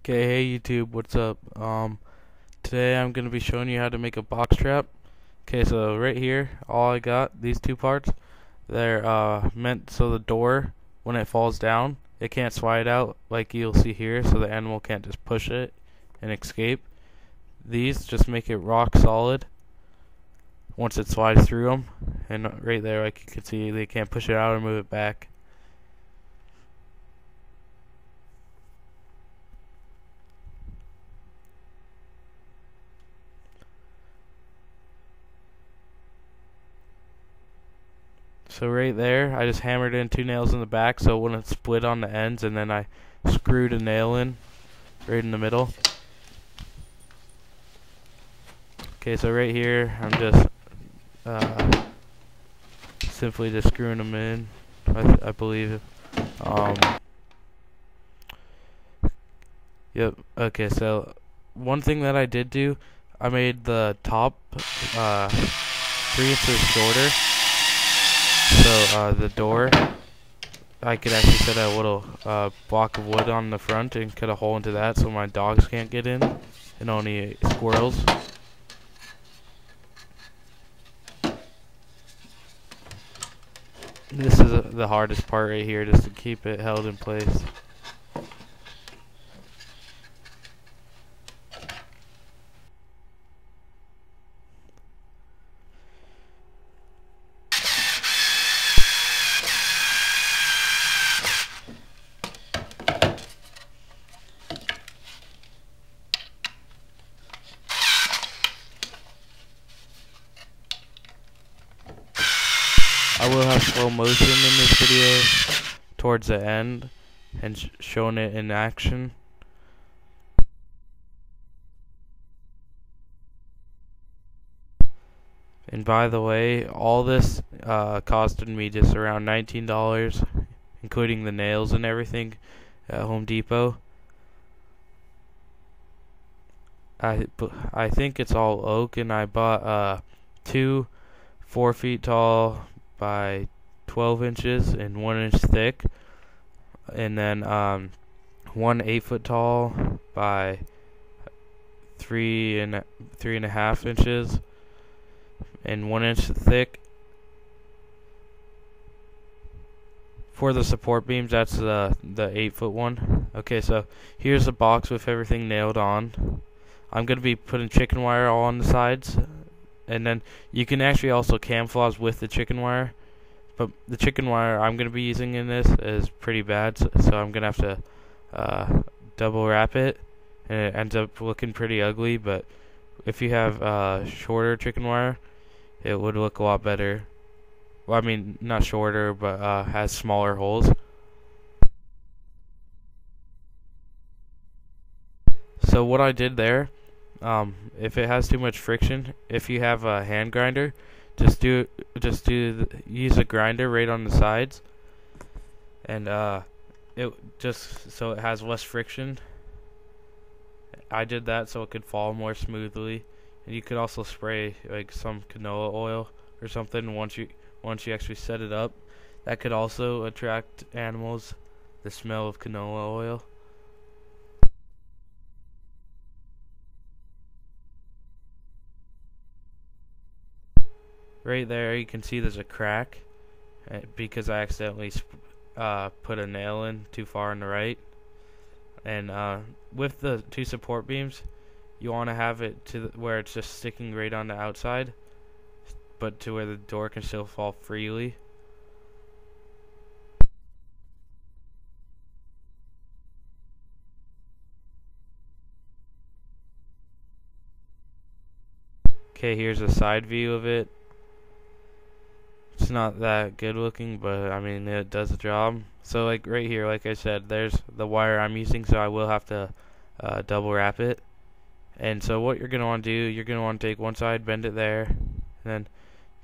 Okay, hey YouTube, what's up? Today I'm gonna be showing you how to make a box trap. Okay, so right here, all I got, these two parts, they're meant so the door, when it falls down, it can't slide out like you'll see here, so the animal can't just push it and escape. These just make it rock solid once it slides through them, and right there, like you can see, they can't push it out or move it back. So right there, I just hammered in 2 nails in the back so it wouldn't split on the ends, and then I screwed a nail in right in the middle. Okay, so right here, I'm just simply just screwing them in, I believe. Um, yep, okay, so one thing that I did do, I made the top 3 inches shorter, so the door, I could actually set a little block of wood on the front and cut a hole into that so my dogs can't get in, and only squirrels. This is the hardest part right here, just to keep it held in place. I will have slow motion in this video towards the end and showing it in action. And by the way, all this costed me just around $19, including the nails and everything at Home Depot. I think it's all oak, and I bought 2 4 feet tall by 12 inches and 1 inch thick, and then 1 8 foot tall by 3.5 inches and 1 inch thick. For the support beams, that's the 8 foot one. Okay, so here's the box with everything nailed on. I'm going to be putting chicken wire all on the sides, and then you can actually also camouflage with the chicken wire, but the chicken wire I'm going to be using in this is pretty bad, so I'm going to have to double wrap it, and it ends up looking pretty ugly. But if you have shorter chicken wire, it would look a lot better. Well, I mean, not shorter, but has smaller holes. So what I did there, if it has too much friction, if you have a hand grinder, use a grinder right on the sides, and it just so it has less friction. I did that so it could fall more smoothly, and you could also spray like some canola oil or something once you actually set it up. That could also attract animals, the smell of canola oil. Right there, you can see there's a crack because I accidentally put a nail in too far on the right. And with the 2 support beams, you want to have it to where it's just sticking right on the outside, but to where the door can still fall freely. Okay, here's a side view of it. It's not that good looking, but I mean it does the job. So like right here, like I said, there's the wire I'm using, so I will have to double wrap it. And so what you're gonna want to do, you're gonna want to take one side, bend it there, and then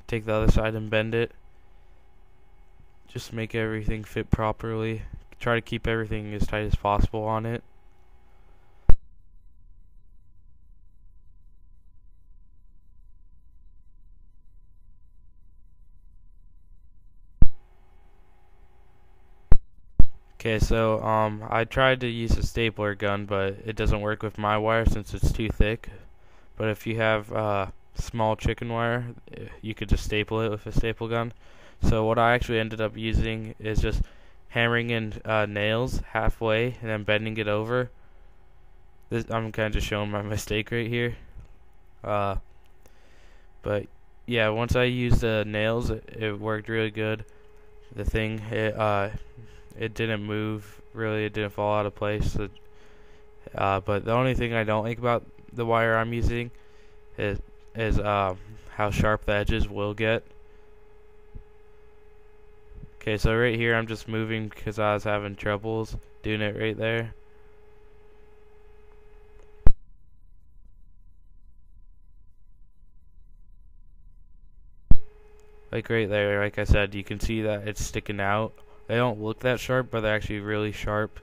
take the other side and bend it. Just make everything fit properly. Try to keep everything as tight as possible on it. Okay, so I tried to use a stapler gun, but it doesn't work with my wire since it's too thick. But if you have small chicken wire, you could just staple it with a staple gun. So what I actually ended up using is just hammering in nails halfway and then bending it over. I'm kind of just showing my mistake right here. But yeah, once I used the nails, it worked really good. The thing, it didn't move really. It didn't fall out of place. But the only thing I don't like about the wire I'm using is how sharp the edges will get. Okay, so right here I'm just moving because I was having troubles doing it right there. Like right there, like I said, you can see that it's sticking out. They don't look that sharp, but they're actually really sharp.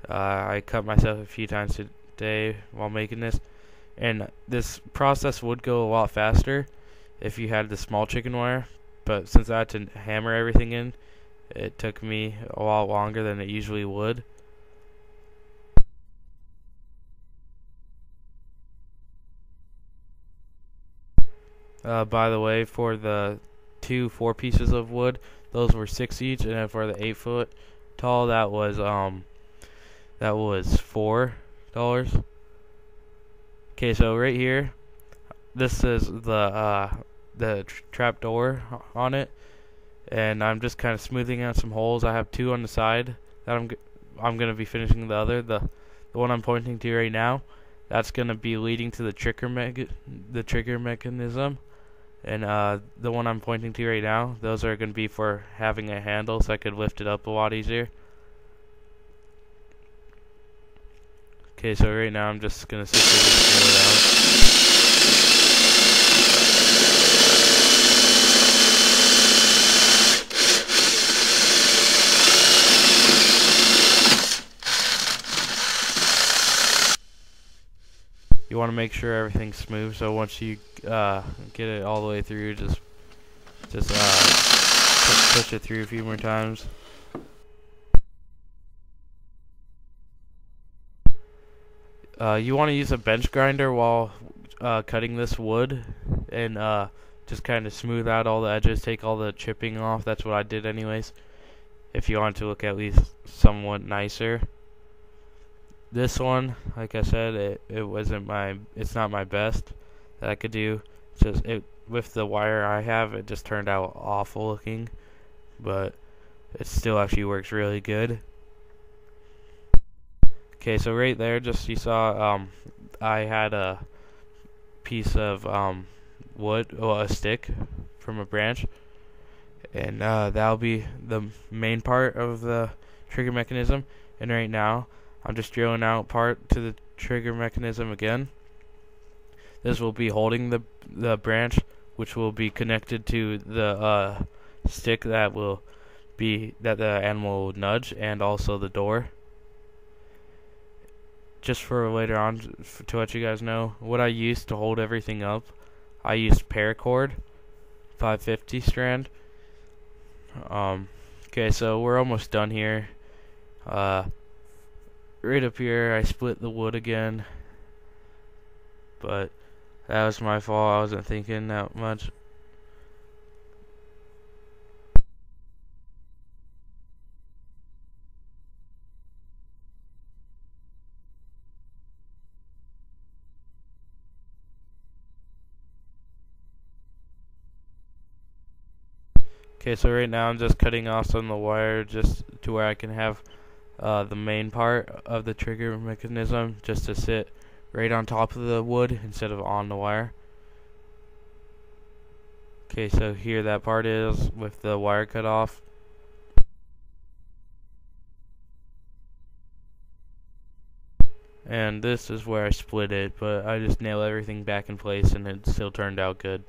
I cut myself a few times today while making this. And this process would go a lot faster if you had the small chicken wire. But since I had to hammer everything in, it took me a lot longer than it usually would. By the way, for the 2 4 pieces of wood, those were 6 each, and then for the 8 foot tall, that was $4. Okay, so right here, this is the trap door on it, and I'm just kind of smoothing out some holes. I have 2 on the side that I'm gonna be finishing the other. The one I'm pointing to right now, that's gonna be leading to the trigger mechanism. And the one I'm pointing to right now, those are going to be for having a handle so I could lift it up a lot easier. Okay, so right now I'm just going to sit here and screw it out. You want to make sure everything's smooth, so once you get it all the way through, just push it through a few more times. You want to use a bench grinder while cutting this wood, and just kind of smooth out all the edges, take all the chipping off. That's what I did anyways, if you want to look at least somewhat nicer. This one, like I said, it's not my best that I could do. Just with the wire I have, it just turned out awful looking, but it still actually works really good. Okay, so right there, just you saw, I had a piece of wood, well, a stick from a branch, and that'll be the main part of the trigger mechanism. And right now, I'm just drilling out part to the trigger mechanism again. This will be holding the branch, which will be connected to the stick that the animal will nudge, and also the door. Just for later on, to let you guys know, what I used to hold everything up, I used paracord, 550 strand. Okay, so we're almost done here. Right up here, I split the wood again, but that was my fault. I wasn't thinking that much. Okay, so right now I'm just cutting off some of the wire just to where I can have the main part of the trigger mechanism just to sit right on top of the wood instead of on the wire. Okay, so here that part is with the wire cut off. And this is where I split it, but I just nailed everything back in place and it still turned out good.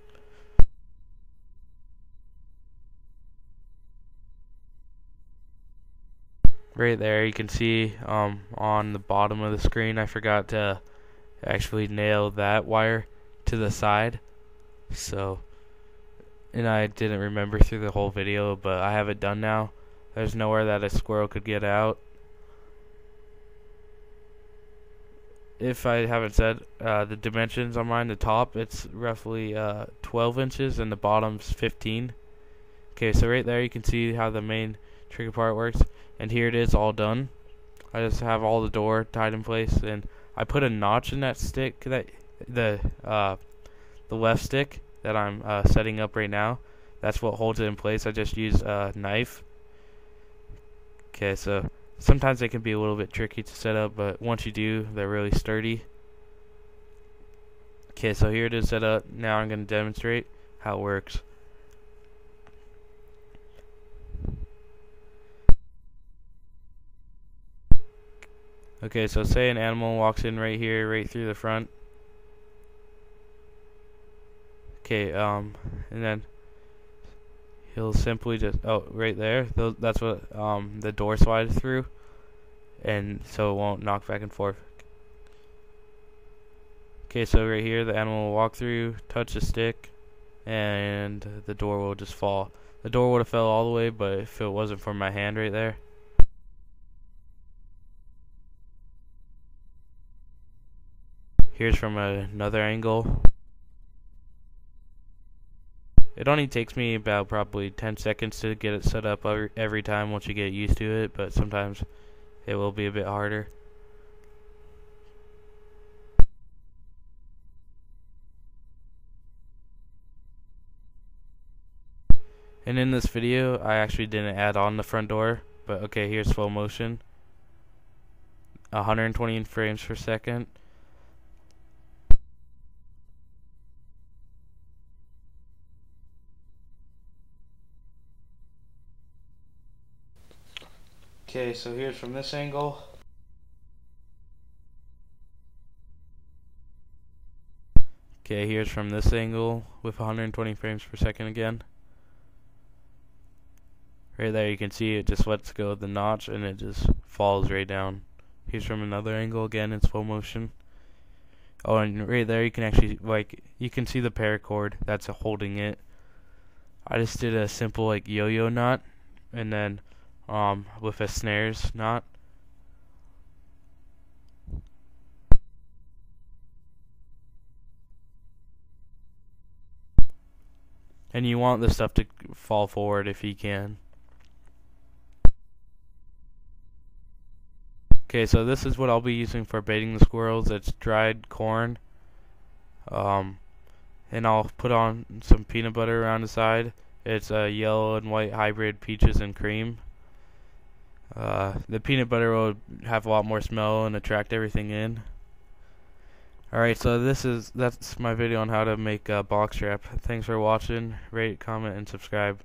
Right there, you can see on the bottom of the screen, I forgot to actually nail that wire to the side. So, and I didn't remember through the whole video, but I have it done now. There's nowhere that a squirrel could get out. if I haven't said, the dimensions on mine, the top, it's roughly 12 inches and the bottom's 15. Okay, so right there you can see how the main trigger part works, and here it is all done. I just have all the door tied in place, and I put a notch in that stick, that the left stick that I'm setting up right now. That's what holds it in place. I just use a knife. Okay, so sometimes they can be a little bit tricky to set up, but once you do, they're really sturdy. Okay, so here it is set up. Now I'm going to demonstrate how it works. Okay, so say an animal walks in right here, right through the front. Okay, and then he'll simply just, oh, right there, that's what the door slides through, and so it won't knock back and forth. Okay, so right here the animal will walk through, touch the stick, and the door will just fall. The door would have fell all the way, but if it wasn't for my hand right there. Here's from another angle. It only takes me about probably 10 seconds to get it set up every time once you get used to it, but sometimes it will be a bit harder. And in this video, I actually didn't add on the front door, but okay, here's slow motion. 120 frames per second. Okay, so here's from this angle. Okay, here's from this angle with 120 frames per second again. Right there you can see it just lets go of the notch and it just falls right down. Here's from another angle again in slow motion. Oh, and right there you can actually, like, you can see the paracord that's holding it. I just did a simple like yo-yo knot, and then with a snares knot. And you want the stuff to fall forward if you can. Okay, so this is what I'll be using for baiting the squirrels. It's dried corn. And I'll put on some peanut butter around the side. It's a yellow and white hybrid peaches and cream. The peanut butter will have a lot more smell and attract everything in. Alright, so that's my video on how to make a box trap. Thanks for watching. Rate, comment, and subscribe.